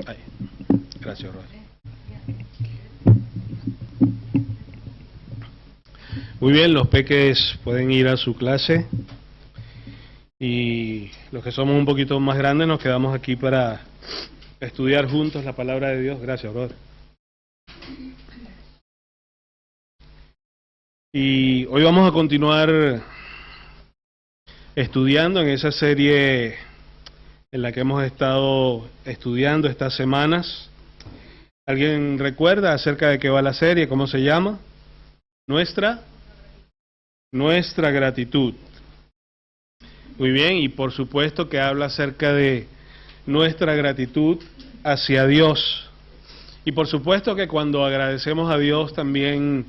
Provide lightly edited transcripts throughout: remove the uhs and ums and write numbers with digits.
Ahí. Gracias, Roy. Muy bien, los peques pueden ir a su clase y los que somos un poquito más grandes nos quedamos aquí para estudiar juntos la palabra de Dios. Gracias, brother. Y hoy vamos a continuar estudiando en esa serie en la que hemos estado estudiando estas semanas. ¿Alguien recuerda acerca de qué va la serie? ¿Cómo se llama? Nuestra gratitud. Muy bien, y por supuesto que habla acerca de nuestra gratitud hacia Dios. Y por supuesto que cuando agradecemos a Dios también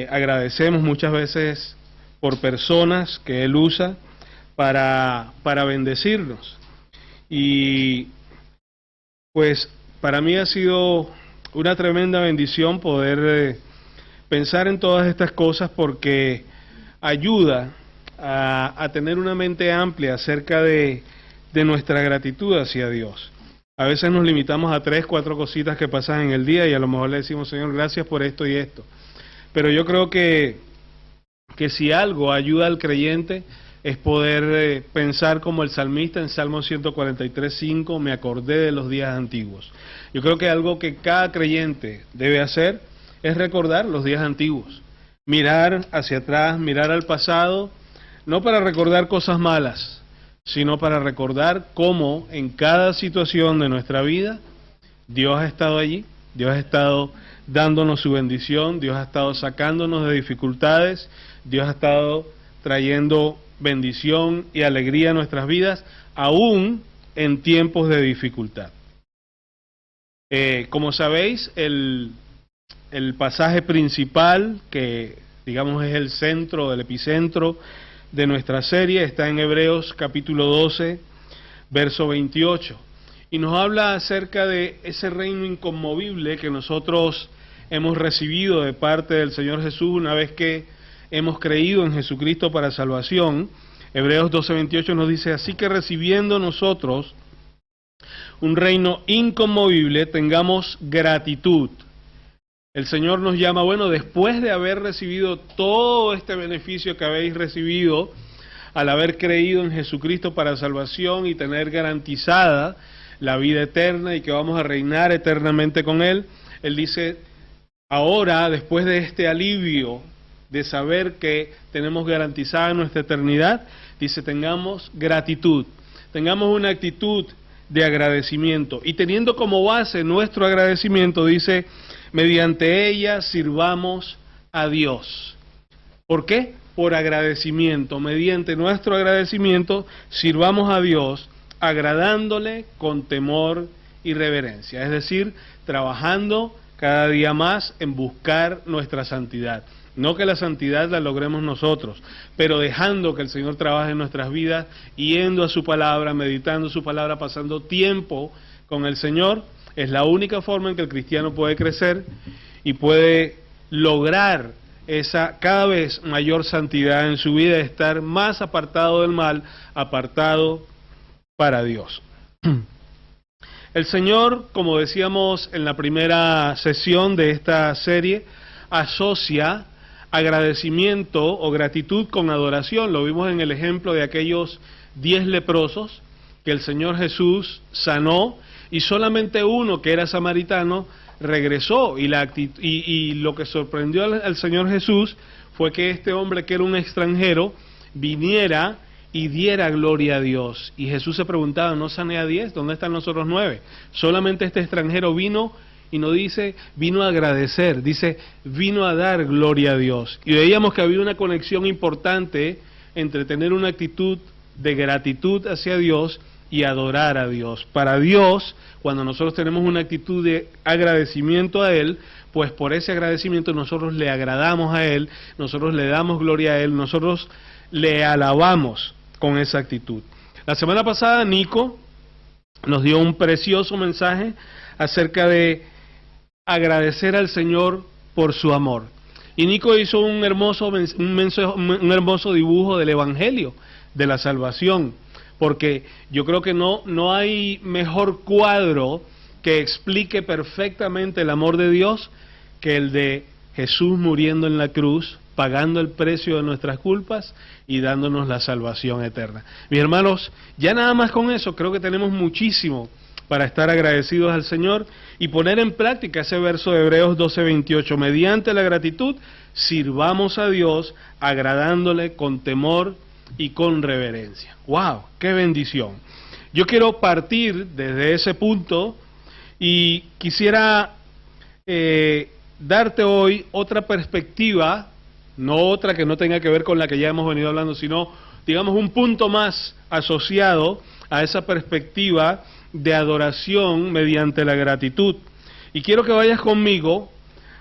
agradecemos muchas veces por personas que Él usa para bendecirnos. Y pues para mí ha sido una tremenda bendición poder pensar en todas estas cosas, porque ayuda a tener una mente amplia acerca de nuestra gratitud hacia Dios. A veces nos limitamos a 3, 4 cositas que pasan en el día y a lo mejor le decimos, Señor, gracias por esto y esto. Pero yo creo que si algo ayuda al creyente es poder pensar como el salmista en Salmo 143:5, me acordé de los días antiguos. Yo creo que algo que cada creyente debe hacer es recordar los días antiguos. Mirar hacia atrás, mirar al pasado, no para recordar cosas malas, sino para recordar cómo en cada situación de nuestra vida Dios ha estado allí, Dios ha estado dándonos su bendición, Dios ha estado sacándonos de dificultades, Dios ha estado trayendo bendición y alegría a nuestras vidas, aún en tiempos de dificultad. Como sabéis, el pasaje principal, que digamos es el centro, el epicentro de nuestra serie, está en Hebreos capítulo 12, verso 28, y nos habla acerca de ese reino inconmovible que nosotros hemos recibido de parte del Señor Jesús una vez que hemos creído en Jesucristo para salvación. Hebreos 12:28 nos dice, así que recibiendo nosotros un reino inconmovible, tengamos gratitud. El Señor nos llama, bueno, después de haber recibido todo este beneficio que habéis recibido, al haber creído en Jesucristo para salvación y tener garantizada la vida eterna y que vamos a reinar eternamente con Él, Él dice, ahora, después de este alivio de saber que tenemos garantizada nuestra eternidad, dice, tengamos gratitud, tengamos una actitud de agradecimiento, y teniendo como base nuestro agradecimiento, dice, mediante ella sirvamos a Dios. ¿Por qué? Por agradecimiento. Mediante nuestro agradecimiento sirvamos a Dios, agradándole con temor y reverencia. Es decir, trabajando cada día más en buscar nuestra santidad. No que la santidad la logremos nosotros, pero dejando que el Señor trabaje en nuestras vidas, yendo a su palabra, meditando su palabra, pasando tiempo con el Señor. Es la única forma en que el cristiano puede crecer y puede lograr esa cada vez mayor santidad en su vida, estar más apartado del mal, apartado para Dios. El Señor, como decíamos en la primera sesión de esta serie, asocia agradecimiento o gratitud con adoración. Lo vimos en el ejemplo de aquellos 10 leprosos que el Señor Jesús sanó, y solamente uno, que era samaritano, regresó, y lo que sorprendió al Señor Jesús fue que este hombre, que era un extranjero, viniera y diera gloria a Dios. Y Jesús se preguntaba, ¿no sané a 10? ¿Dónde están los otros 9? Solamente este extranjero vino, y no dice vino a agradecer, dice vino a dar gloria a Dios. Y veíamos que había una conexión importante entre tener una actitud de gratitud hacia Dios y adorar a Dios. Para Dios, cuando nosotros tenemos una actitud de agradecimiento a Él, pues por ese agradecimiento nosotros le agradamos a Él, nosotros le damos gloria a Él, nosotros le alabamos con esa actitud. La semana pasada Nico nos dio un precioso mensaje acerca de agradecer al Señor por su amor. Y Nico hizo un hermoso dibujo del Evangelio, de la salvación, porque yo creo que no hay mejor cuadro que explique perfectamente el amor de Dios que el de Jesús muriendo en la cruz, pagando el precio de nuestras culpas y dándonos la salvación eterna. Mis hermanos, ya nada más con eso creo que tenemos muchísimo para estar agradecidos al Señor y poner en práctica ese verso de Hebreos 12:28. Mediante la gratitud, sirvamos a Dios agradándole con temor y con reverencia. ¡Wow! ¡Qué bendición! Yo quiero partir desde ese punto y quisiera darte hoy otra perspectiva, no otra que no tenga que ver con la que ya hemos venido hablando, sino, digamos, un punto más asociado a esa perspectiva de adoración mediante la gratitud. Y quiero que vayas conmigo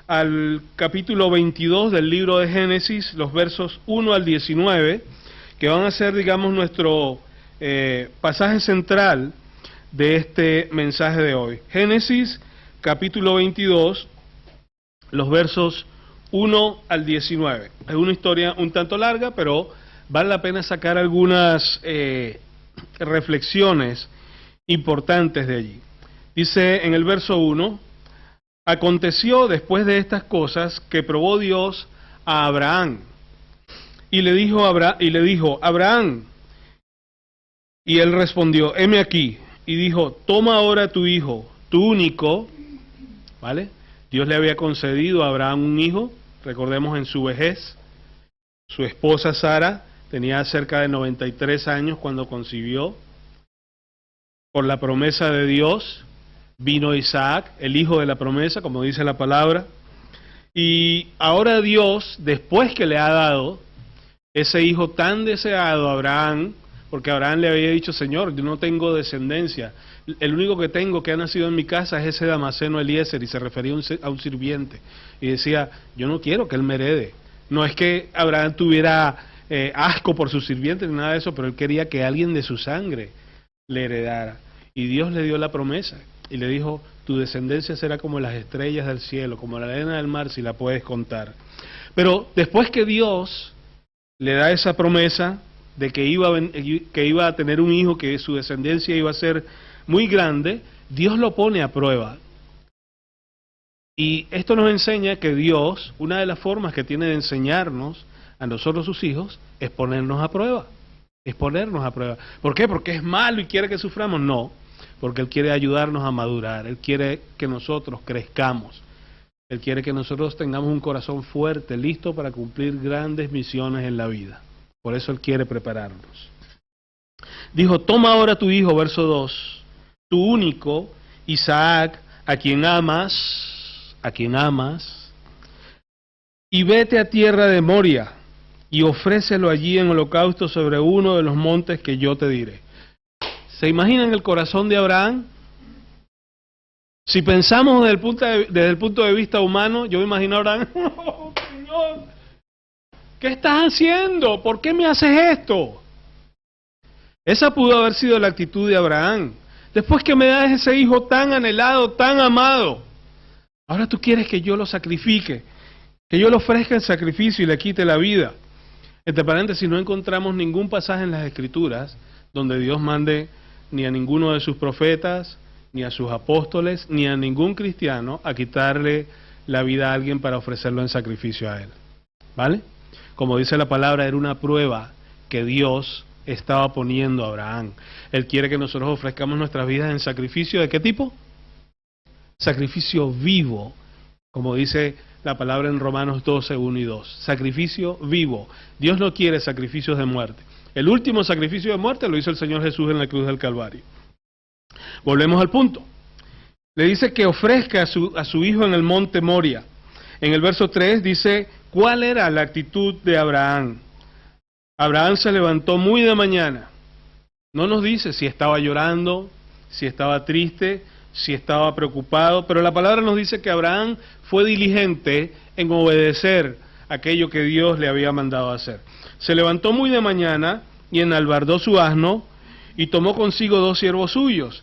al capítulo 22 del libro de Génesis, los versos 1 al 19, que van a ser, digamos, nuestro pasaje central de este mensaje de hoy. Génesis, capítulo 22, los versos 1 al 19. Es una historia un tanto larga, pero vale la pena sacar algunas reflexiones importantes de allí. Dice en el verso 1, aconteció después de estas cosas que probó Dios a Abraham y le dijo Abraham, y él respondió, heme aquí, y dijo, toma ahora tu hijo, tu único, ¿vale? Dios le había concedido a Abraham un hijo, recordemos en su vejez, su esposa Sara tenía cerca de 93 años cuando concibió. Por la promesa de Dios vino Isaac, el hijo de la promesa, como dice la palabra. Y ahora Dios, después que le ha dado ese hijo tan deseado a Abraham, porque Abraham le había dicho, Señor, yo no tengo descendencia, el único que tengo que ha nacido en mi casa es ese Damaseno Eliezer, y se refería a un sirviente, y decía, yo no quiero que él me herede. No es que Abraham tuviera asco por su sirviente ni nada de eso, pero él quería que alguien de su sangre le heredara. Y Dios le dio la promesa y le dijo, tu descendencia será como las estrellas del cielo, como la arena del mar, si la puedes contar. Pero después que Dios le da esa promesa de que iba a tener un hijo, que su descendencia iba a ser muy grande, Dios lo pone a prueba. Y esto nos enseña que Dios, una de las formas que tiene de enseñarnos a nosotros sus hijos, es ponernos a prueba. Es ponernos a prueba. ¿Por qué? ¿Porque es malo y quiere que suframos? No, porque Él quiere ayudarnos a madurar. Él quiere que nosotros crezcamos. Él quiere que nosotros tengamos un corazón fuerte, listo para cumplir grandes misiones en la vida. Por eso Él quiere prepararnos. Dijo, toma ahora tu hijo, verso 2, tu único, Isaac, a quien amas, y vete a tierra de Moria, y ofrécelo allí en holocausto sobre uno de los montes que yo te diré. ¿Se imaginan el corazón de Abraham? Si pensamos desde el punto de vista humano, yo me imagino a Abraham, oh, Señor, ¿qué estás haciendo? ¿Por qué me haces esto? Esa pudo haber sido la actitud de Abraham. Después que me das ese hijo tan anhelado, tan amado, ahora tú quieres que yo lo sacrifique, que yo le ofrezca el sacrificio y le quite la vida. Entre paréntesis, no encontramos ningún pasaje en las Escrituras donde Dios mande ni a ninguno de sus profetas, ni a sus apóstoles, ni a ningún cristiano a quitarle la vida a alguien para ofrecerlo en sacrificio a él. ¿Vale? Como dice la palabra, era una prueba que Dios estaba poniendo a Abraham. Él quiere que nosotros ofrezcamos nuestras vidas en sacrificio, ¿de qué tipo? Sacrificio vivo, como dice la palabra en Romanos 12, 1 y 2. Sacrificio vivo. Dios no quiere sacrificios de muerte. El último sacrificio de muerte lo hizo el Señor Jesús en la cruz del Calvario. Volvemos al punto. Le dice que ofrezca a su hijo en el monte Moria. En el verso 3 dice, ¿cuál era la actitud de Abraham? Abraham se levantó muy de mañana. No nos dice si estaba llorando, si estaba triste, si estaba preocupado, pero la palabra nos dice que Abraham fue diligente en obedecer aquello que Dios le había mandado hacer. Se levantó muy de mañana y enalbardó su asno y tomó consigo 2 siervos suyos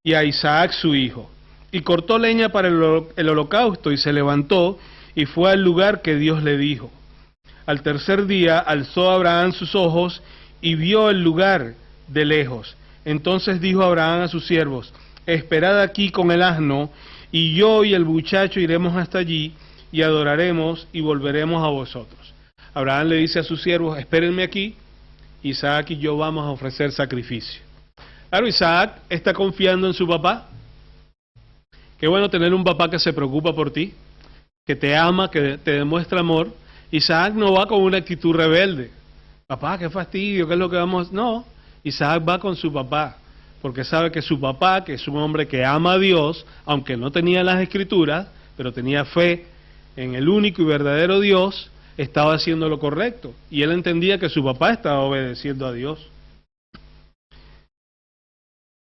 y a Isaac su hijo, y cortó leña para el holocausto y se levantó y fue al lugar que Dios le dijo. Al tercer día alzó Abraham sus ojos y vio el lugar de lejos. Entonces dijo Abraham a sus siervos: esperad aquí con el asno, y yo y el muchacho iremos hasta allí, y adoraremos, y volveremos a vosotros. Abraham le dice a sus siervos: espérenme aquí, Isaac y yo vamos a ofrecer sacrificio. Claro, Isaac está confiando en su papá. Qué bueno tener un papá que se preocupa por ti, que te ama, que te demuestra amor. Isaac no va con una actitud rebelde. Papá, qué fastidio, ¿qué es lo que vamos a hacer? No, Isaac va con su papá, porque sabe que su papá, que es un hombre que ama a Dios, aunque no tenía las escrituras, pero tenía fe en el único y verdadero Dios, estaba haciendo lo correcto. Y él entendía que su papá estaba obedeciendo a Dios.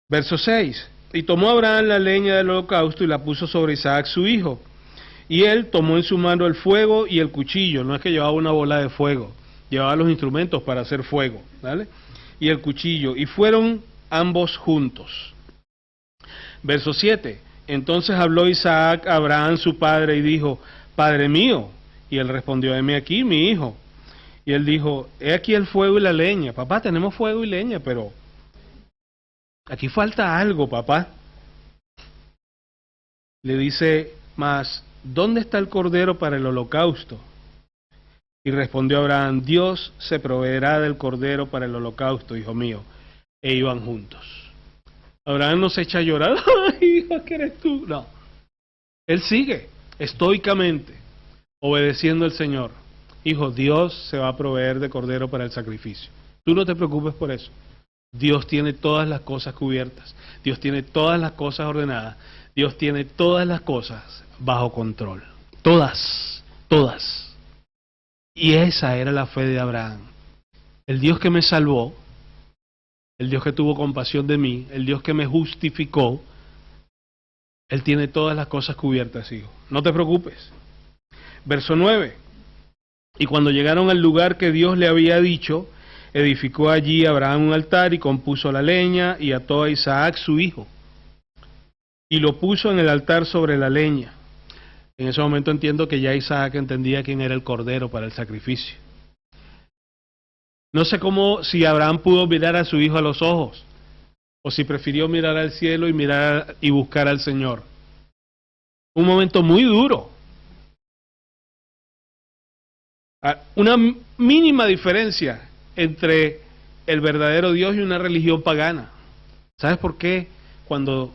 Verso 6. Y tomó Abraham la leña del holocausto y la puso sobre Isaac su hijo. Y él tomó en su mano el fuego y el cuchillo. No es que llevaba una bola de fuego, llevaba los instrumentos para hacer fuego, ¿vale? Y el cuchillo, y fueron ambos juntos. Verso 7. Entonces habló Isaac a Abraham su padre y dijo: Padre mío. Y él respondió: heme aquí, mi hijo. Y él dijo: he aquí el fuego y la leña. Papá, tenemos fuego y leña, pero aquí falta algo, papá. Le dice: mas, ¿dónde está el cordero para el holocausto? Y respondió Abraham: Dios se proveerá del cordero para el holocausto, hijo mío. E iban juntos. Abraham no se echa a llorar: ¡ay, hijo, que eres tú! No. Él sigue estoicamente obedeciendo al Señor. Hijo, Dios se va a proveer de cordero para el sacrificio. Tú no te preocupes por eso. Dios tiene todas las cosas cubiertas. Dios tiene todas las cosas ordenadas. Dios tiene todas las cosas bajo control. Todas, todas. Y esa era la fe de Abraham. El Dios que me salvó, el Dios que tuvo compasión de mí, el Dios que me justificó, Él tiene todas las cosas cubiertas, hijo. No te preocupes. Verso 9. Y cuando llegaron al lugar que Dios le había dicho, edificó allí Abraham un altar y compuso la leña y ató a Isaac su hijo. Y lo puso en el altar sobre la leña. En ese momento entiendo que ya Isaac entendía quién era el cordero para el sacrificio. No sé cómo, si Abraham pudo mirar a su hijo a los ojos, o si prefirió mirar al cielo y mirar y buscar al Señor. Un momento muy duro. Una mínima diferencia entre el verdadero Dios y una religión pagana. ¿Sabes por qué? Cuando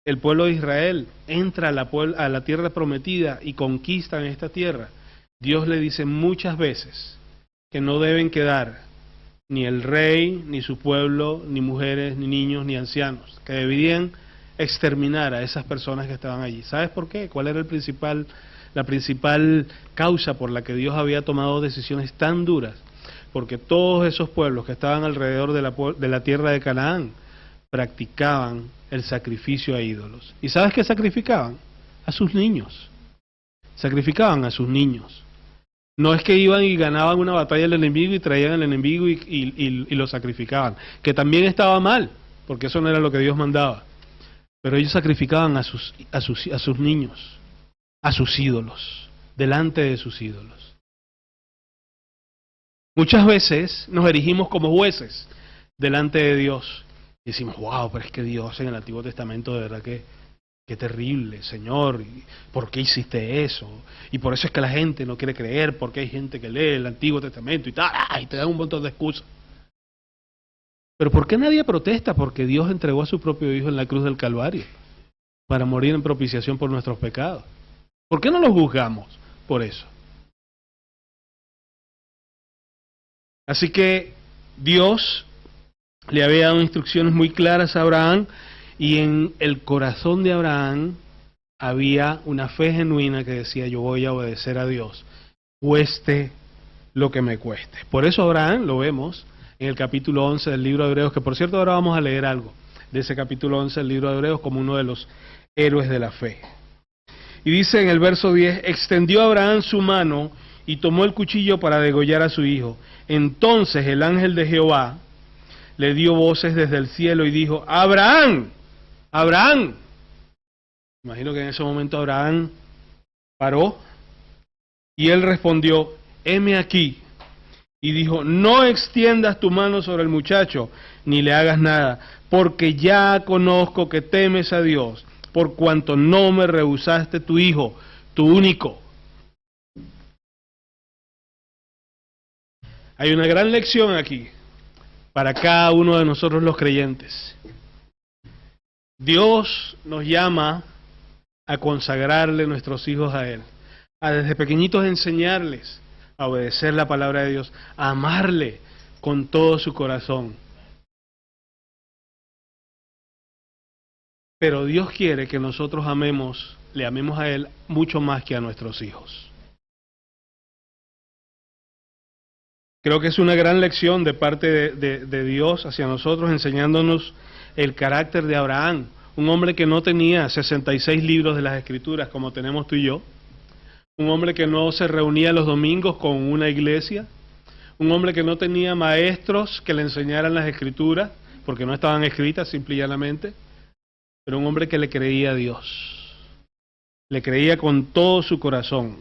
el pueblo de Israel entra a la tierra prometida y conquistan esta tierra, Dios le dice muchas veces que no deben quedar ni el rey, ni su pueblo, ni mujeres, ni niños, ni ancianos, que debían exterminar a esas personas que estaban allí. ¿Sabes por qué? ¿Cuál era la principal causa por la que Dios había tomado decisiones tan duras? Porque todos esos pueblos que estaban alrededor de la tierra de Canaán practicaban el sacrificio a ídolos. ¿Y sabes qué sacrificaban? A sus niños. Sacrificaban a sus niños. No es que iban y ganaban una batalla al enemigo y traían al enemigo y lo sacrificaban, que también estaba mal, porque eso no era lo que Dios mandaba. Pero ellos sacrificaban a sus niños, a sus ídolos, delante de sus ídolos. Muchas veces nos erigimos como jueces delante de Dios. Y decimos: wow, pero es que Dios en el Antiguo Testamento de verdad que qué terrible, Señor, ¿por qué hiciste eso? Y por eso es que la gente no quiere creer, porque hay gente que lee el Antiguo Testamento y tal, y te dan un montón de excusas. Pero ¿por qué nadie protesta? Porque Dios entregó a su propio Hijo en la cruz del Calvario para morir en propiciación por nuestros pecados. ¿Por qué no lo juzgamos por eso? Así que Dios le había dado instrucciones muy claras a Abraham, y en el corazón de Abraham había una fe genuina que decía: yo voy a obedecer a Dios, cueste lo que me cueste. Por eso Abraham lo vemos en el capítulo 11 del libro de Hebreos, que por cierto ahora vamos a leer algo de ese capítulo 11 del libro de Hebreos como uno de los héroes de la fe. Y dice en el verso 10: extendió Abraham su mano y tomó el cuchillo para degollar a su hijo. Entonces el ángel de Jehová le dio voces desde el cielo y dijo: Abraham, Abraham. Imagino que en ese momento Abraham paró y él respondió: heme aquí. y dijo, no extiendas tu mano sobre el muchacho, ni le hagas nada, porque ya conozco que temes a Dios, por cuanto no me rehusaste tu hijo, tu único. Hay una gran lección aquí para cada uno de nosotros los creyentes. Dios nos llama a consagrarle nuestros hijos a Él, a desde pequeñitos enseñarles a obedecer la palabra de Dios, a amarle con todo su corazón. Pero Dios quiere que nosotros le amemos a Él mucho más que a nuestros hijos. Creo que es una gran lección de parte de Dios hacia nosotros, enseñándonos el carácter de Abraham, un hombre que no tenía 66 libros de las Escrituras como tenemos tú y yo, un hombre que no se reunía los domingos con una iglesia, un hombre que no tenía maestros que le enseñaran las Escrituras, porque no estaban escritas simple y llanamente, pero un hombre que le creía a Dios, le creía con todo su corazón.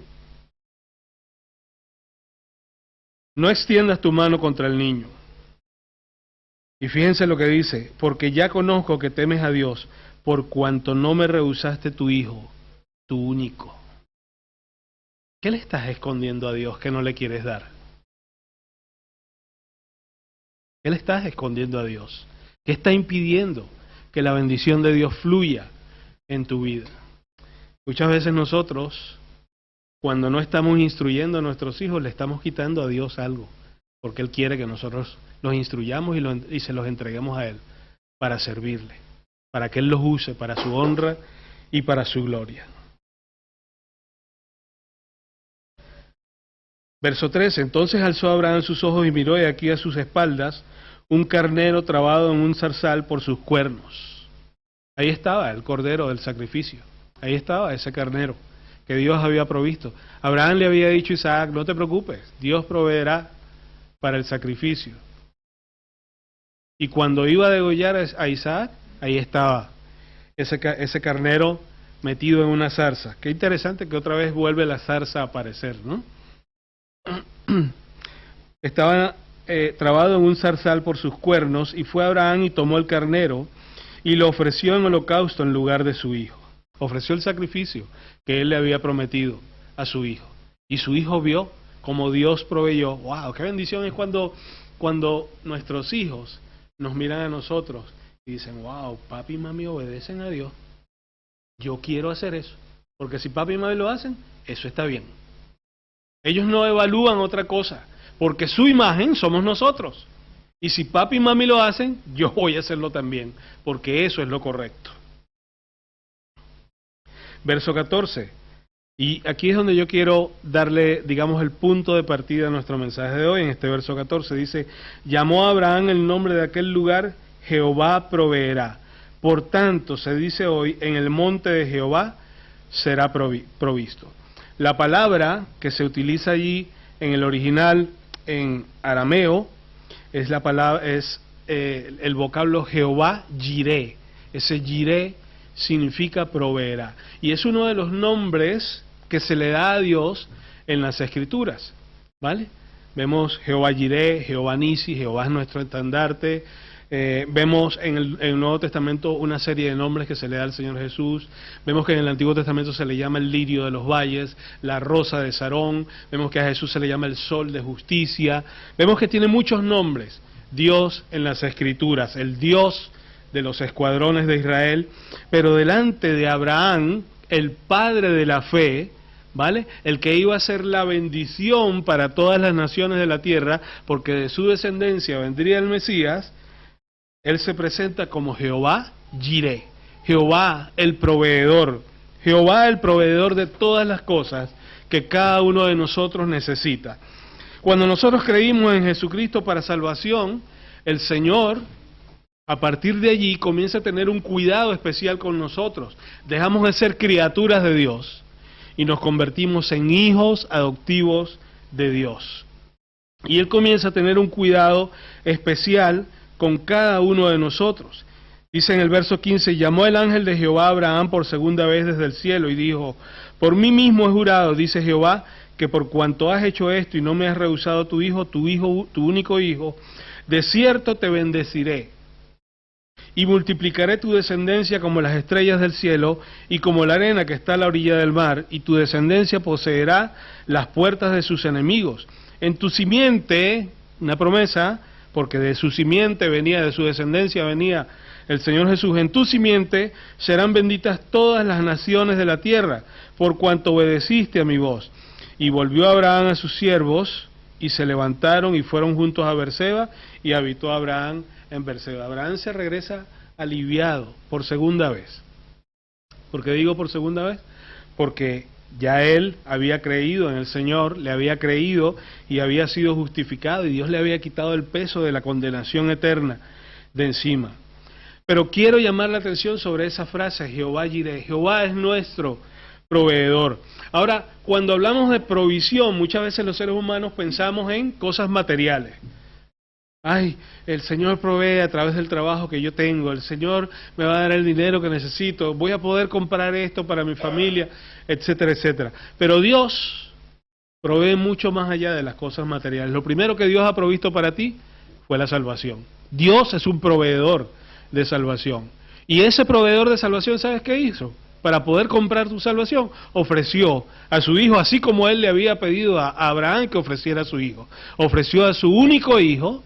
No extiendas tu mano contra el niño. Y fíjense lo que dice, porque ya conozco que temes a Dios, por cuanto no me rehusaste tu hijo, tu único. ¿Qué le estás escondiendo a Dios que no le quieres dar? ¿Qué le estás escondiendo a Dios? ¿Qué está impidiendo que la bendición de Dios fluya en tu vida? Muchas veces nosotros, cuando no estamos instruyendo a nuestros hijos, le estamos quitando a Dios algo, porque Él quiere que nosotros los instruyamos y se los entreguemos a Él para servirle, para que Él los use para su honra y para su gloria. Verso 13, entonces alzó Abraham sus ojos y miró, y aquí a sus espaldas un carnero trabado en un zarzal por sus cuernos. Ahí estaba el cordero del sacrificio, ahí estaba ese carnero que Dios había provisto. Abraham le había dicho a Isaac, no te preocupes, Dios proveerá para el sacrificio. Y cuando iba a degollar a Isaac, ahí estaba ese carnero metido en una zarza. Qué interesante que otra vez vuelve la zarza a aparecer, ¿no? Estaba trabado en un zarzal por sus cuernos, y fue Abraham y tomó el carnero y lo ofreció en holocausto en lugar de su hijo. Ofreció el sacrificio que él le había prometido a su hijo. Y su hijo vio como Dios proveyó. ¡Wow! ¡Qué bendición es cuando nuestros hijos nos miran a nosotros y dicen, wow, papi y mami obedecen a Dios? Yo quiero hacer eso. Porque si papi y mami lo hacen, eso está bien. Ellos no evalúan otra cosa, porque su imagen somos nosotros. Y si papi y mami lo hacen, yo voy a hacerlo también, porque eso es lo correcto. Verso 14. Y aquí es donde yo quiero darle, digamos, el punto de partida a nuestro mensaje de hoy. En este verso 14 dice, llamó a Abraham el nombre de aquel lugar, Jehová proveerá. Por tanto, se dice hoy, en el monte de Jehová será provisto. La palabra que se utiliza allí en el original, en arameo, es el vocablo Jehová Jireh. Ese Jireh significa proveerá. Y es uno de los nombres que se le da a Dios en las Escrituras, ¿vale? Vemos Jehová Jireh, Jehová Nisi, Jehová es nuestro estandarte. Vemos en el Nuevo Testamento una serie de nombres que se le da al Señor Jesús. Vemos que en el Antiguo Testamento se le llama el lirio de los valles, la rosa de Sarón. Vemos que a Jesús se le llama el sol de justicia. Vemos que tiene muchos nombres Dios en las Escrituras, el Dios de los escuadrones de Israel. Pero delante de Abraham, el padre de la fe, ¿vale? El que iba a ser la bendición para todas las naciones de la tierra, porque de su descendencia vendría el Mesías. Él se presenta como Jehová Jireh, Jehová el proveedor de todas las cosas que cada uno de nosotros necesita. Cuando nosotros creímos en Jesucristo para salvación, el Señor, a partir de allí, comienza a tener un cuidado especial con nosotros. Dejamos de ser criaturas de Dios y nos convertimos en hijos adoptivos de Dios. Y Él comienza a tener un cuidado especial con cada uno de nosotros. Dice en el verso 15, llamó el ángel de Jehová a Abraham por segunda vez desde el cielo y dijo, por mí mismo he jurado, dice Jehová, que por cuanto has hecho esto y no me has rehusado tu hijo, tu único hijo, de cierto te bendeciré y multiplicaré tu descendencia como las estrellas del cielo y como la arena que está a la orilla del mar, y tu descendencia poseerá las puertas de sus enemigos. En tu simiente, una promesa, porque de su simiente venía, de su descendencia venía el Señor Jesús, en tu simiente serán benditas todas las naciones de la tierra, por cuanto obedeciste a mi voz. Y volvió Abraham a sus siervos, y se levantaron y fueron juntos a Berseba, y habitó Abraham en Berseba. Abraham se regresa aliviado por segunda vez. ¿Por qué digo por segunda vez? Porque ya él había creído en el Señor, le había creído y había sido justificado, y Dios le había quitado el peso de la condenación eterna de encima. Pero quiero llamar la atención sobre esa frase, Jehová Jireh. Jehová es nuestro proveedor. Ahora, cuando hablamos de provisión, muchas veces los seres humanos pensamos en cosas materiales. Ay, el Señor provee a través del trabajo que yo tengo, el Señor me va a dar el dinero que necesito, voy a poder comprar esto para mi familia, etcétera, etcétera. Pero Dios provee mucho más allá de las cosas materiales. Lo primero que Dios ha provisto para ti fue la salvación. Dios es un proveedor de salvación. Y ese proveedor de salvación, ¿sabes qué hizo? Para poder comprar tu salvación, ofreció a su hijo, así como él le había pedido a Abraham que ofreciera a su hijo. Ofreció a su único hijo,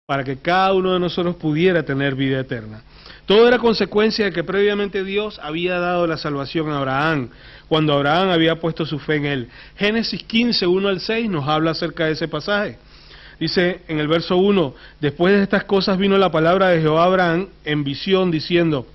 para que cada uno de nosotros pudiera tener vida eterna. Todo era consecuencia de que previamente Dios había dado la salvación a Abraham, cuando Abraham había puesto su fe en él. Génesis 15, 1 al 6 nos habla acerca de ese pasaje. Dice en el verso 1, después de estas cosas vino la palabra de Jehová a Abraham en visión, diciendo,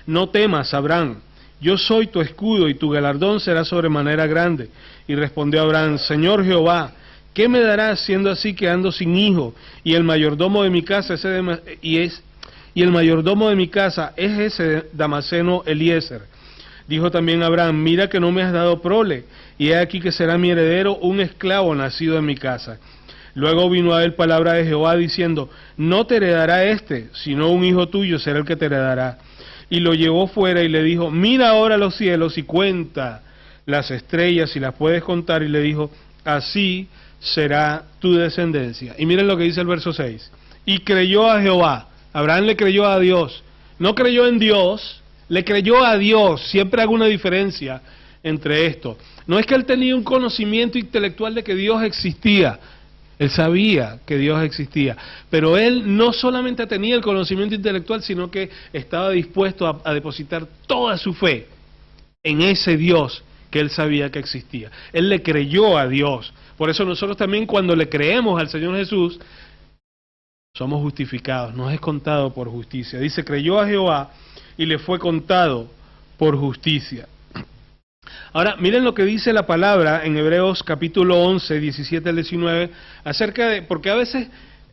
no temas, Abraham, yo soy tu escudo y tu galardón será sobremanera grande. Y respondió Abraham, Señor Jehová, ¿qué me darás siendo así que ando sin hijo? Y el mayordomo de mi casa es ese Damaseno Eliezer. Dijo también Abraham, mira que no me has dado prole, y he aquí que será mi heredero un esclavo nacido en mi casa. Luego vino a él palabra de Jehová diciendo, no te heredará sino un hijo tuyo será el que te heredará. Y lo llevó fuera y le dijo, mira ahora los cielos y cuenta las estrellas si las puedes contar. Y le dijo, así será tu descendencia. Y miren lo que dice el verso 6. Y creyó a Jehová. Abraham le creyó a Dios. No creyó en Dios, le creyó a Dios. Siempre hago una diferencia entre esto. No es que él tenía un conocimiento intelectual de que Dios existía. Él sabía que Dios existía. Pero él no solamente tenía el conocimiento intelectual, sino que estaba dispuesto a depositar toda su fe en ese Dios que él sabía que existía. Él le creyó a Dios. Por eso nosotros también cuando le creemos al Señor Jesús, somos justificados, nos es contado por justicia. Dice, creyó a Jehová y le fue contado por justicia. Ahora, miren lo que dice la palabra en Hebreos capítulo 11, 17 al 19, acerca de, porque a veces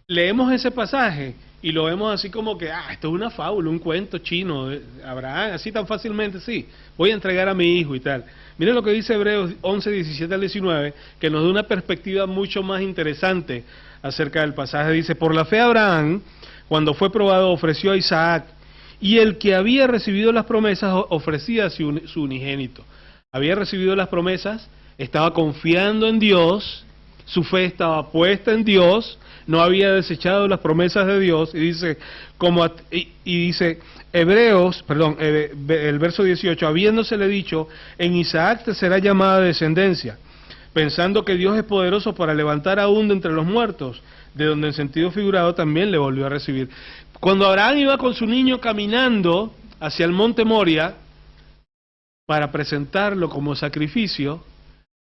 leemos ese pasaje y lo vemos así como que, esto es una fábula, un cuento chino de Abraham, así tan fácilmente, sí, voy a entregar a mi hijo y tal. Miren lo que dice Hebreos 11, 17 al 19, que nos da una perspectiva mucho más interesante acerca del pasaje. Dice, por la fe Abraham, cuando fue probado, ofreció a Isaac, y el que había recibido las promesas ofrecía su unigénito. Había recibido las promesas, estaba confiando en Dios, su fe estaba puesta en Dios, no había desechado las promesas de Dios, y dice, dice el verso 18, habiéndosele dicho, en Isaac te será llamada descendencia, pensando que Dios es poderoso para levantar aún de entre los muertos, de donde en sentido figurado también le volvió a recibir. Cuando Abraham iba con su niño caminando hacia el monte Moria, para presentarlo como sacrificio,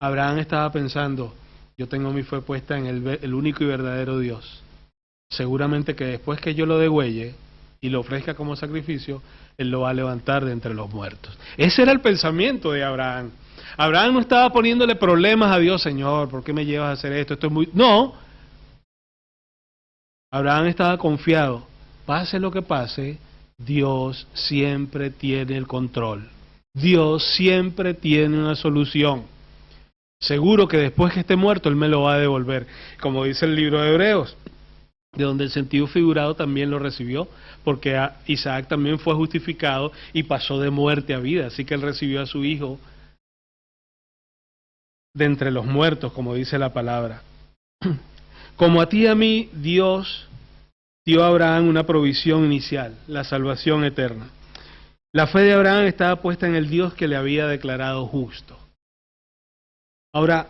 Abraham estaba pensando, yo tengo mi fe puesta en el único y verdadero Dios. Seguramente que después que yo lo degüelle y lo ofrezca como sacrificio, Él lo va a levantar de entre los muertos. Ese era el pensamiento de Abraham. Abraham no estaba poniéndole problemas a Dios, Señor, ¿por qué me llevas a hacer esto? Esto es muy... No. Abraham estaba confiado. Pase lo que pase, Dios siempre tiene el control. Dios siempre tiene una solución. Seguro que después que esté muerto, Él me lo va a devolver. Como dice el libro de Hebreos, de donde el sentido figurado también lo recibió, porque Isaac también fue justificado y pasó de muerte a vida, así que él recibió a su hijo de entre los muertos, como dice la palabra. Como a ti y a mí, Dios dio a Abraham una provisión inicial, la salvación eterna. La fe de Abraham estaba puesta en el Dios que le había declarado justo. Ahora,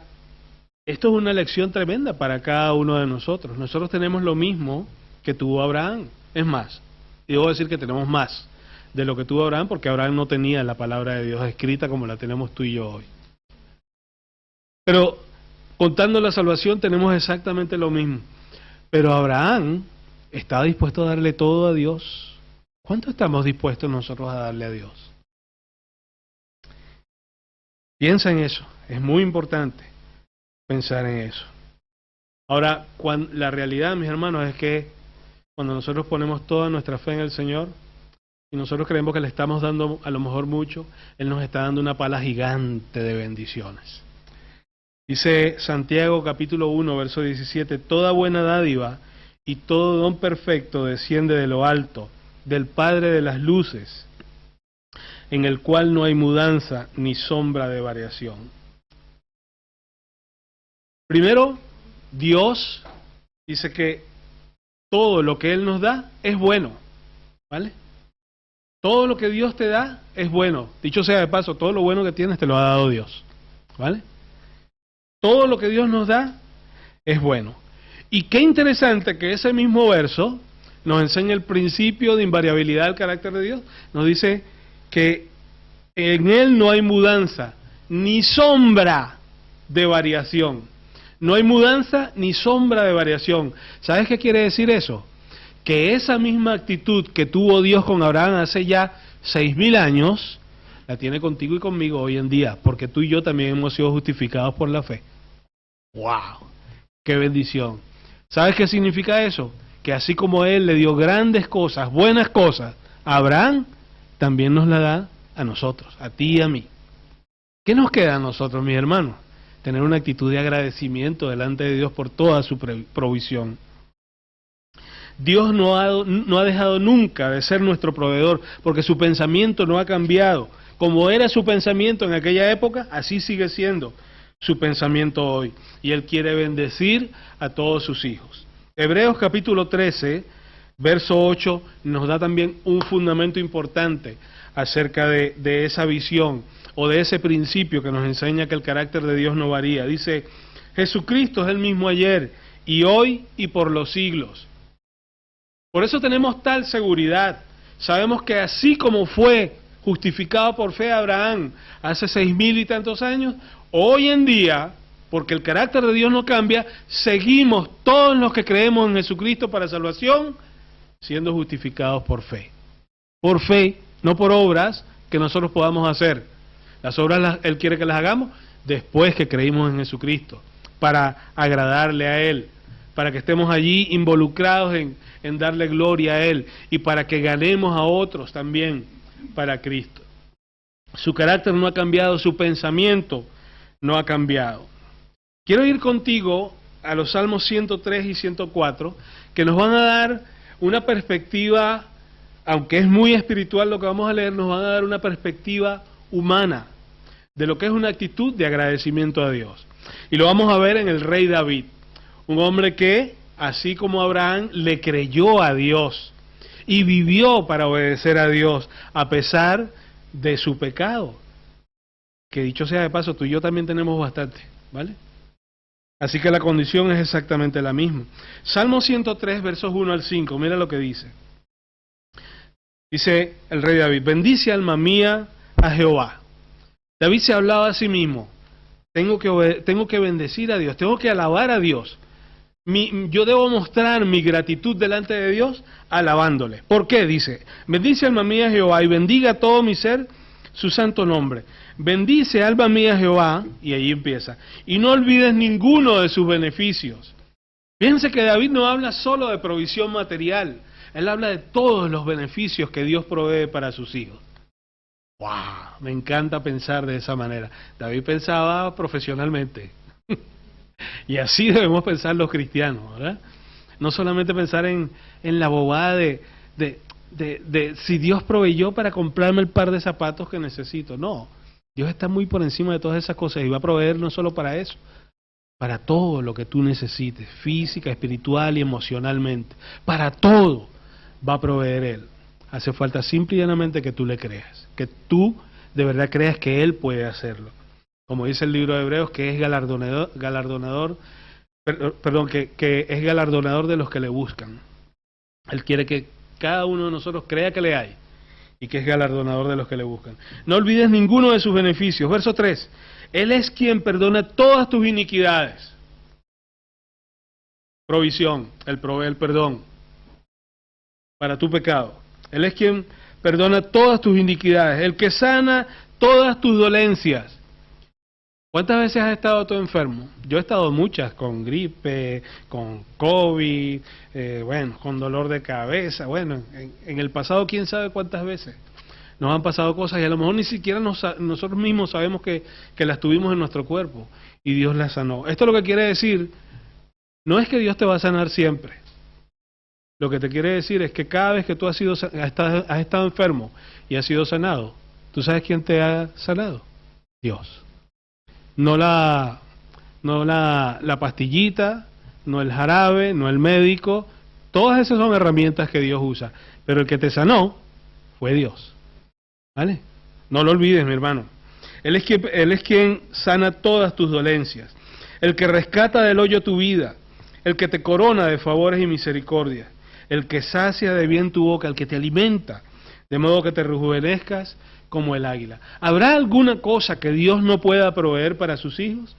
esto es una lección tremenda para cada uno de nosotros. Nosotros tenemos lo mismo que tuvo Abraham. Es más, y debo decir que tenemos más de lo que tuvo Abraham, porque Abraham no tenía la palabra de Dios escrita como la tenemos tú y yo hoy. Pero contando la salvación tenemos exactamente lo mismo. Pero Abraham estaba dispuesto a darle todo a Dios. ¿Cuánto estamos dispuestos nosotros a darle a Dios? Piensa en eso, es muy importante pensar en eso. Ahora, la realidad, mis hermanos, es que cuando nosotros ponemos toda nuestra fe en el Señor y nosotros creemos que le estamos dando a lo mejor mucho, Él nos está dando una pala gigante de bendiciones. Dice Santiago capítulo 1, verso 17, toda buena dádiva y todo don perfecto desciende de lo alto, del Padre de las luces, en el cual no hay mudanza ni sombra de variación. Primero, Dios dice que todo lo que Él nos da es bueno, ¿vale? Todo lo que Dios te da es bueno. Dicho sea de paso, todo lo bueno que tienes te lo ha dado Dios, ¿vale? Todo lo que Dios nos da es bueno. Y qué interesante que ese mismo verso nos enseña el principio de invariabilidad del carácter de Dios. Nos dice que en Él no hay mudanza, ni sombra de variación. No hay mudanza ni sombra de variación. ¿Sabes qué quiere decir eso? Que esa misma actitud que tuvo Dios con Abraham hace ya 6.000 años, la tiene contigo y conmigo hoy en día, porque tú y yo también hemos sido justificados por la fe. ¡Wow! ¡Qué bendición! ¿Sabes qué significa eso? Que así como Él le dio grandes cosas, buenas cosas a Abraham, también nos la da a nosotros, a ti y a mí. ¿Qué nos queda a nosotros, mis hermanos? Tener una actitud de agradecimiento delante de Dios por toda su provisión. Dios no ha dejado nunca de ser nuestro proveedor, porque su pensamiento no ha cambiado. Como era su pensamiento en aquella época, así sigue siendo su pensamiento hoy. Y Él quiere bendecir a todos sus hijos. Hebreos capítulo 13, verso 8, nos da también un fundamento importante acerca de esa visión o de ese principio que nos enseña que el carácter de Dios no varía. Dice, Jesucristo es el mismo ayer y hoy y por los siglos. Por eso tenemos tal seguridad. Sabemos que así como fue justificado por fe Abraham hace 6.000 y tantos años, hoy en día, porque el carácter de Dios no cambia, seguimos todos los que creemos en Jesucristo para salvación, siendo justificados por fe. Por fe, no por obras que nosotros podamos hacer. Las obras Él quiere que las hagamos después que creímos en Jesucristo, para agradarle a Él, para que estemos allí involucrados en darle gloria a Él y para que ganemos a otros también para Cristo. Su carácter no ha cambiado, su pensamiento no ha cambiado. Quiero ir contigo a los Salmos 103 y 104, que nos van a dar una perspectiva, aunque es muy espiritual lo que vamos a leer, nos van a dar una perspectiva humana de lo que es una actitud de agradecimiento a Dios. Y lo vamos a ver en el rey David, un hombre que, así como Abraham, le creyó a Dios y vivió para obedecer a Dios a pesar de su pecado, que dicho sea de paso, tú y yo también tenemos bastante, ¿vale? Así que la condición es exactamente la misma. Salmo 103, versos 1 al 5, mira lo que dice. Dice el rey David, bendice alma mía a Jehová. David se hablaba a sí mismo, tengo que bendecir a Dios, tengo que alabar a Dios. Yo debo mostrar mi gratitud delante de Dios alabándole. ¿Por qué? Dice, bendice alma mía a Jehová y bendiga todo mi ser su santo nombre. Bendice alma mía Jehová, y ahí empieza, y no olvides ninguno de sus beneficios. Fíjense que David no habla solo de provisión material, él habla de todos los beneficios que Dios provee para sus hijos. ¡Wow! Me encanta pensar de esa manera. David pensaba profesionalmente. Y así debemos pensar los cristianos, ¿verdad? No solamente pensar en la bobada de si Dios proveyó para comprarme el par de zapatos que necesito. No, Dios está muy por encima de todas esas cosas y va a proveer no solo para eso, para todo lo que tú necesites, física, espiritual y emocionalmente. Para todo va a proveer Él. Hace falta simple y llanamente que tú le creas, que tú de verdad creas que Él puede hacerlo. Como dice el libro de Hebreos, que es que es galardonador de los que le buscan. Él quiere que cada uno de nosotros crea que le hay y que es galardonador de los que le buscan. No olvides ninguno de sus beneficios. Verso 3. Él es quien perdona todas tus iniquidades. Provisión. Él provee el perdón para tu pecado. Él es quien perdona todas tus iniquidades. El que sana todas tus dolencias. ¿Cuántas veces has estado tú enfermo? Yo he estado muchas, con gripe, con COVID, con dolor de cabeza. Bueno, en el pasado quién sabe cuántas veces nos han pasado cosas y a lo mejor ni siquiera nosotros mismos sabemos que las tuvimos en nuestro cuerpo y Dios las sanó. Esto lo que quiere decir, no es que Dios te va a sanar siempre. Lo que te quiere decir es que cada vez que tú has estado enfermo y has sido sanado, ¿tú sabes quién te ha sanado? Dios. No la pastillita, no el jarabe, no el médico. Todas esas son herramientas que Dios usa. Pero el que te sanó fue Dios. ¿Vale? No lo olvides, mi hermano. Él es quien sana todas tus dolencias. El que rescata del hoyo tu vida. El que te corona de favores y misericordias. El que sacia de bien tu boca. El que te alimenta. De modo que te rejuvenezcas como el águila. ¿Habrá alguna cosa que Dios no pueda proveer para sus hijos?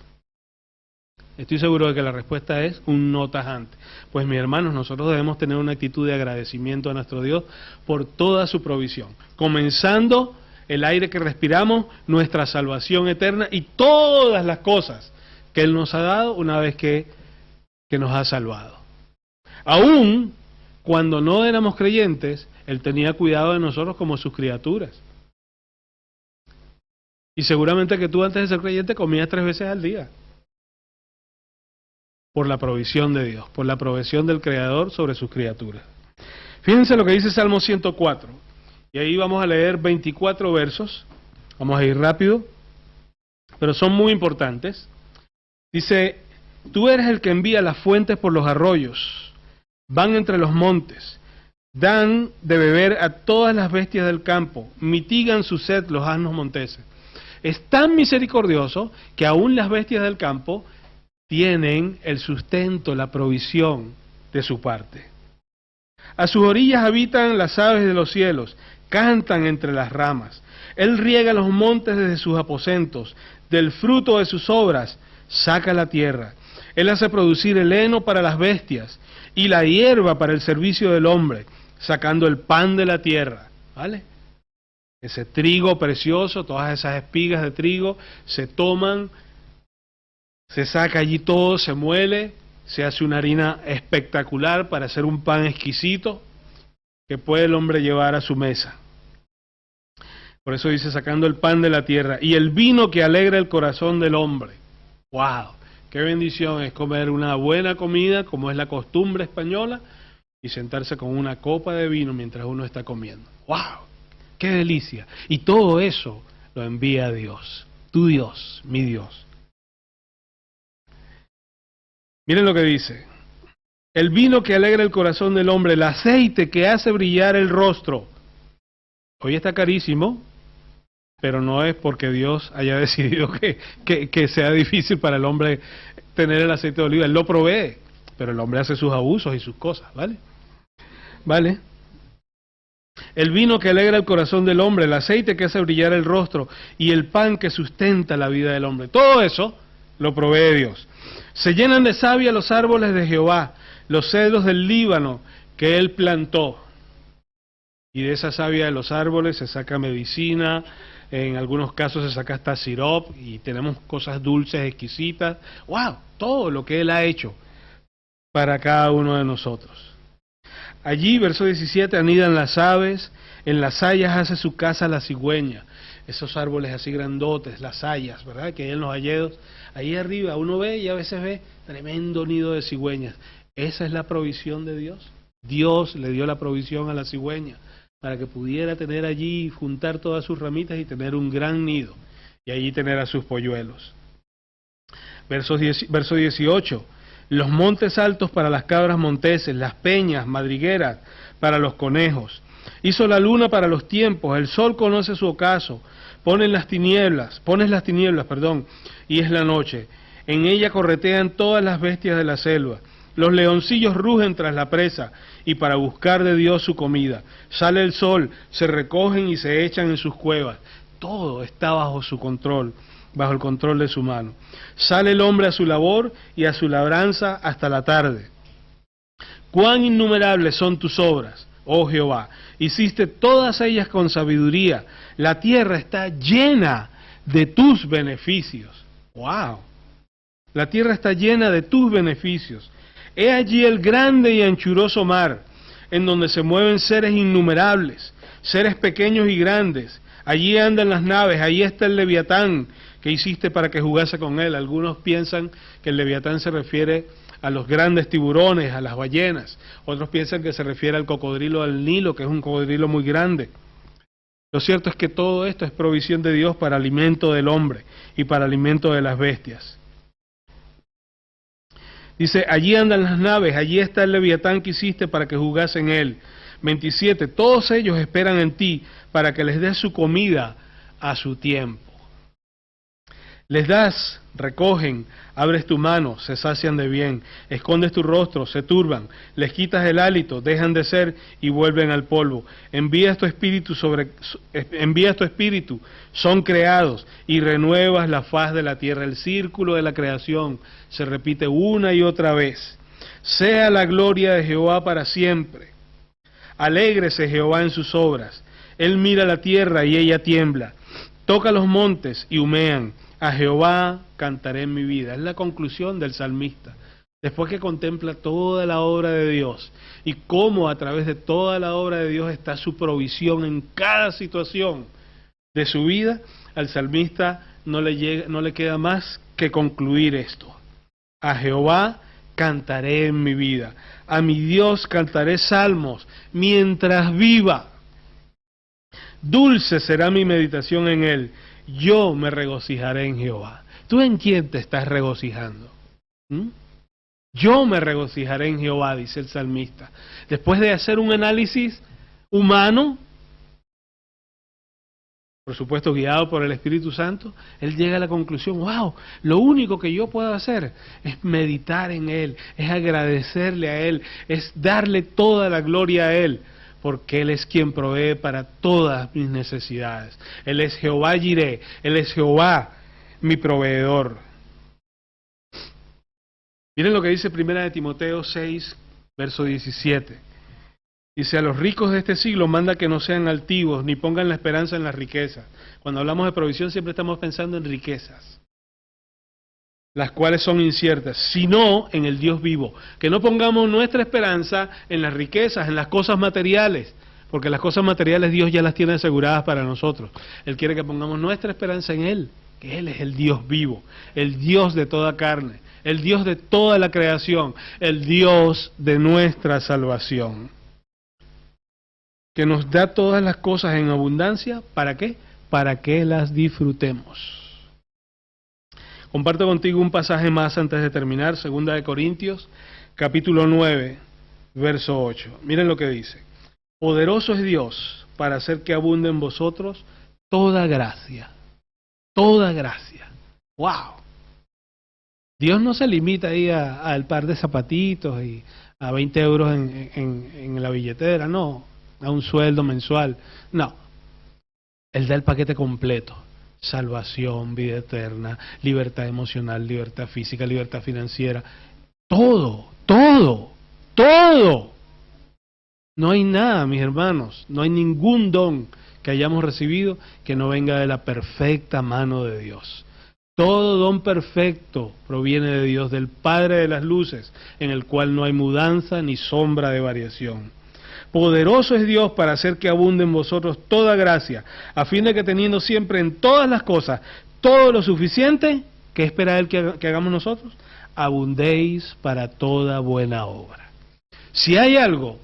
Estoy seguro de que la respuesta es un no tajante. Pues mis hermanos, nosotros debemos tener una actitud de agradecimiento a nuestro Dios por toda su provisión. Comenzando el aire que respiramos, nuestra salvación eterna y todas las cosas que Él nos ha dado una vez que nos ha salvado. Aún cuando no éramos creyentes, Él tenía cuidado de nosotros como sus criaturas. Y seguramente que tú antes de ser creyente comías 3 veces al día. Por la provisión de Dios, por la provisión del Creador sobre sus criaturas. Fíjense lo que dice Salmo 104. Y ahí vamos a leer 24 versos. Vamos a ir rápido, pero son muy importantes. Dice, tú eres el que envía las fuentes por los arroyos, van entre los montes, dan de beber a todas las bestias del campo, mitigan su sed los asnos monteses. Es tan misericordioso que aún las bestias del campo tienen el sustento, la provisión de su parte. A sus orillas habitan las aves de los cielos, cantan entre las ramas. Él riega los montes desde sus aposentos, del fruto de sus obras saca la tierra. Él hace producir el heno para las bestias y la hierba para el servicio del hombre, sacando el pan de la tierra. ¿Vale? Ese trigo precioso, todas esas espigas de trigo se toman, se saca allí todo, se muele, se hace una harina espectacular para hacer un pan exquisito que puede el hombre llevar a su mesa. Por eso dice, sacando el pan de la tierra y el vino que alegra el corazón del hombre. ¡Wow! ¡Qué bendición es comer una buena comida, como es la costumbre española, y sentarse con una copa de vino mientras uno está comiendo! ¡Wow! ¡Qué delicia! Y todo eso lo envía Dios, tu Dios, mi Dios. Miren lo que dice. El vino que alegra el corazón del hombre, el aceite que hace brillar el rostro. Hoy está carísimo, pero no es porque Dios haya decidido que sea difícil para el hombre tener el aceite de oliva. Él lo provee, pero el hombre hace sus abusos y sus cosas, ¿vale? ¿Vale? El vino que alegra el corazón del hombre, el aceite que hace brillar el rostro y el pan que sustenta la vida del hombre. Todo eso lo provee Dios. Se llenan de savia los árboles de Jehová, los cedros del Líbano que Él plantó. Y de esa savia de los árboles se saca medicina, en algunos casos se saca hasta sirop y tenemos cosas dulces, exquisitas. ¡Wow! Todo lo que Él ha hecho para cada uno de nosotros. Allí, verso 17, anidan las aves, en las hayas hace su casa la cigüeña. Esos árboles así grandotes, las hayas, ¿verdad? Que hay en los hayedos. Ahí arriba uno ve y a veces ve tremendo nido de cigüeñas. Esa es la provisión de Dios. Dios le dio la provisión a la cigüeña para que pudiera tener allí, juntar todas sus ramitas y tener un gran nido. y allí tener a sus polluelos. Verso 18, los montes altos para las cabras monteses, las peñas, madrigueras para los conejos. Hizo la luna para los tiempos, el sol conoce su ocaso, pones las tinieblas, y es la noche. En ella corretean todas las bestias de la selva. Los leoncillos rugen tras la presa y para buscar de Dios su comida. Sale el sol, se recogen y se echan en sus cuevas. Todo está bajo su control, bajo el control de su mano. Sale el hombre a su labor y a su labranza hasta la tarde. Cuán innumerables son tus obras, oh Jehová. Hiciste todas ellas con sabiduría. La tierra está llena de tus beneficios. ¡Wow! La tierra está llena de tus beneficios. He allí el grande y anchuroso mar, en donde se mueven seres innumerables, seres pequeños y grandes. Allí andan las naves, allí está el Leviatán que hiciste para que jugase con él. Algunos piensan que el Leviatán se refiere a los grandes tiburones, a las ballenas. Otros piensan que se refiere al cocodrilo del Nilo, que es un cocodrilo muy grande. Lo cierto es que todo esto es provisión de Dios para alimento del hombre y para alimento de las bestias. Dice, allí andan las naves, allí está el Leviatán que hiciste para que jugase en él. 27, todos ellos esperan en ti para que les des su comida a su tiempo. Les das, recogen, abres tu mano, se sacian de bien, escondes tu rostro, se turban, les quitas el hálito, dejan de ser y vuelven al polvo. Envías tu espíritu, son creados y renuevas la faz de la tierra. El círculo de la creación se repite una y otra vez. Sea la gloria de Jehová para siempre. Alégrese Jehová en sus obras. Él mira la tierra y ella tiembla. Toca los montes y humean. A Jehová cantaré en mi vida. Es la conclusión del salmista. Después que contempla toda la obra de Dios y cómo a través de toda la obra de Dios está su provisión en cada situación de su vida, al salmista no le queda más que concluir esto. A Jehová cantaré en mi vida. A mi Dios cantaré salmos mientras viva. Dulce será mi meditación en él. Yo me regocijaré en Jehová. ¿Tú en quién te estás regocijando? Yo me regocijaré en Jehová, dice el salmista. Después de hacer un análisis humano, por supuesto guiado por el Espíritu Santo, él llega a la conclusión, wow, lo único que yo puedo hacer es meditar en Él, es agradecerle a Él, es darle toda la gloria a Él, porque Él es quien provee para todas mis necesidades. Él es Jehová Jireh, Él es Jehová mi proveedor. Miren lo que dice 1 Timoteo 6, verso 17. Dice, a los ricos de este siglo manda que no sean altivos, ni pongan la esperanza en las riquezas. Cuando hablamos de provisión siempre estamos pensando en riquezas, las cuales son inciertas, sino en el Dios vivo. Que no pongamos nuestra esperanza en las riquezas, en las cosas materiales, porque las cosas materiales Dios ya las tiene aseguradas para nosotros. Él quiere que pongamos nuestra esperanza en Él, que Él es el Dios vivo, el Dios de toda carne, el Dios de toda la creación, el Dios de nuestra salvación, que nos da todas las cosas en abundancia. ¿Para qué? Para que las disfrutemos. Comparto contigo un pasaje más antes de terminar, 2 Corintios, capítulo 9, verso 8. Miren lo que dice. Poderoso es Dios para hacer que abunde en vosotros toda gracia. Toda gracia. ¡Wow! Dios no se limita ahí al par de zapatitos y a 20 euros en la billetera, no. A un sueldo mensual. No. Él da el paquete completo. Salvación, vida eterna, libertad emocional, libertad física, libertad financiera. Todo, todo, todo. No hay nada, mis hermanos, no hay ningún don que hayamos recibido que no venga de la perfecta mano de Dios. Todo don perfecto proviene de Dios, del Padre de las luces, en el cual no hay mudanza ni sombra de variación. Poderoso es Dios para hacer que abunde en vosotros toda gracia, a fin de que teniendo siempre en todas las cosas todo lo suficiente, ¿qué espera Él que hagamos nosotros? Abundéis para toda buena obra. Si hay algo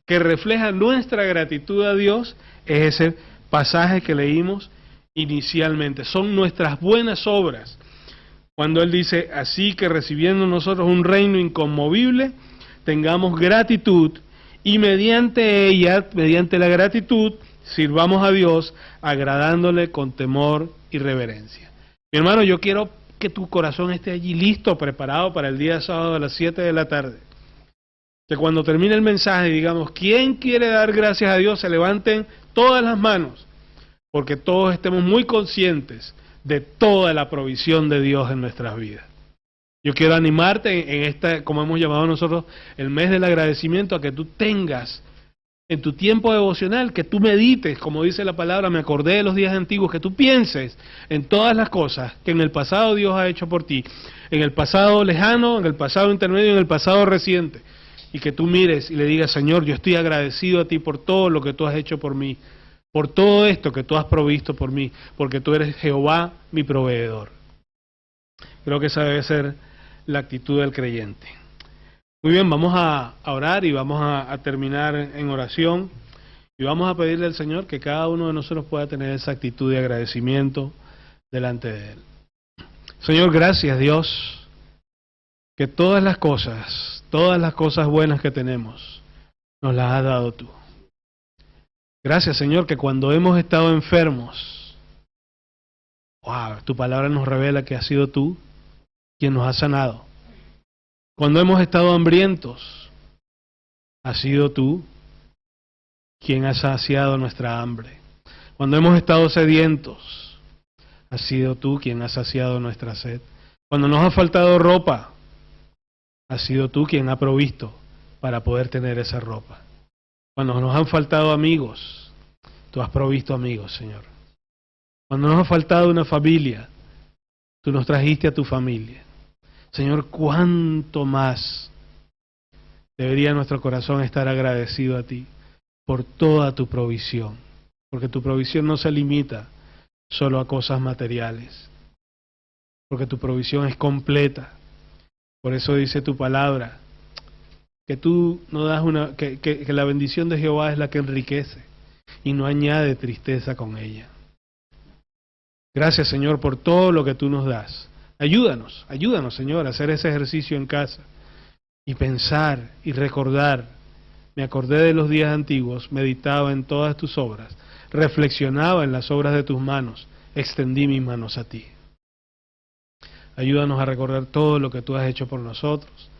que refleja nuestra gratitud a Dios, es ese pasaje que leímos inicialmente, son nuestras buenas obras. Cuando Él dice, así que recibiendo nosotros un reino inconmovible, tengamos gratitud y mediante ella, mediante la gratitud, sirvamos a Dios agradándole con temor y reverencia. Mi hermano, yo quiero que tu corazón esté allí listo, preparado para el día sábado a las 7 de la tarde. Que cuando termine el mensaje digamos, ¿quién quiere dar gracias a Dios? Se levanten todas las manos, porque todos estemos muy conscientes de toda la provisión de Dios en nuestras vidas. Yo quiero animarte en esta, como hemos llamado nosotros, el mes del agradecimiento, a que tú tengas en tu tiempo devocional, que tú medites, como dice la palabra, me acordé de los días antiguos, que tú pienses en todas las cosas que en el pasado Dios ha hecho por ti, en el pasado lejano, en el pasado intermedio, en el pasado reciente, y que tú mires y le digas, Señor, yo estoy agradecido a ti por todo lo que tú has hecho por mí, por todo esto que tú has provisto por mí, porque tú eres Jehová, mi proveedor. Creo que esa debe ser la actitud del creyente. Muy bien, vamos a orar y vamos a terminar en oración y vamos a pedirle al Señor que cada uno de nosotros pueda tener esa actitud de agradecimiento delante de Él. Señor, gracias Dios, que todas las cosas buenas que tenemos, nos las has dado tú. Gracias Señor, que cuando hemos estado enfermos, tu palabra nos revela que has sido tú quien nos ha sanado. Cuando hemos estado hambrientos, has sido tú quien ha saciado nuestra hambre. Cuando hemos estado sedientos, has sido tú quien ha saciado nuestra sed. Cuando nos ha faltado ropa, has sido tú quien ha provisto para poder tener esa ropa. Cuando nos han faltado amigos, tú has provisto amigos, Señor. Cuando nos ha faltado una familia, tú nos trajiste a tu familia. Señor, cuánto más debería nuestro corazón estar agradecido a ti por toda tu provisión, porque tu provisión no se limita solo a cosas materiales, porque tu provisión es completa. Por eso dice tu palabra, que tú no das que la bendición de Jehová es la que enriquece y no añade tristeza con ella. Gracias, Señor, por todo lo que tú nos das. Ayúdanos, Señor, a hacer ese ejercicio en casa y pensar y recordar. Me acordé de los días antiguos, meditaba en todas tus obras, reflexionaba en las obras de tus manos, extendí mis manos a ti. Ayúdanos a recordar todo lo que tú has hecho por nosotros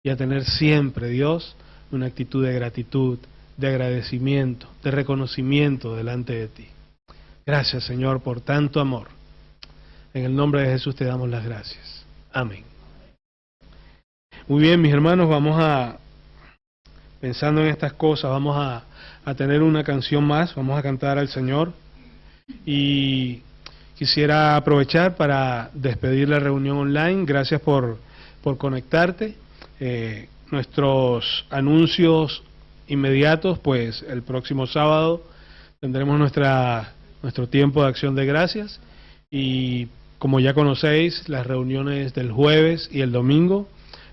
y a tener siempre, Dios, una actitud de gratitud, de agradecimiento, de reconocimiento delante de ti. Gracias, Señor, por tanto amor. En el nombre de Jesús te damos las gracias. Amén. Muy bien, mis hermanos, pensando en estas cosas, vamos a tener una canción más, vamos a cantar al Señor. Y quisiera aprovechar para despedir la reunión online. Gracias por conectarte. Nuestros anuncios inmediatos, pues el próximo sábado tendremos nuestro tiempo de acción de gracias. Y como ya conocéis, las reuniones del jueves y el domingo,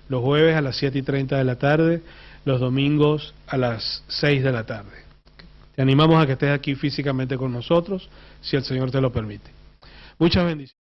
los jueves a las 7:30 de la tarde, los domingos a las 6 de la tarde. Te animamos a que estés aquí físicamente con nosotros, si el Señor te lo permite. Muchas bendiciones.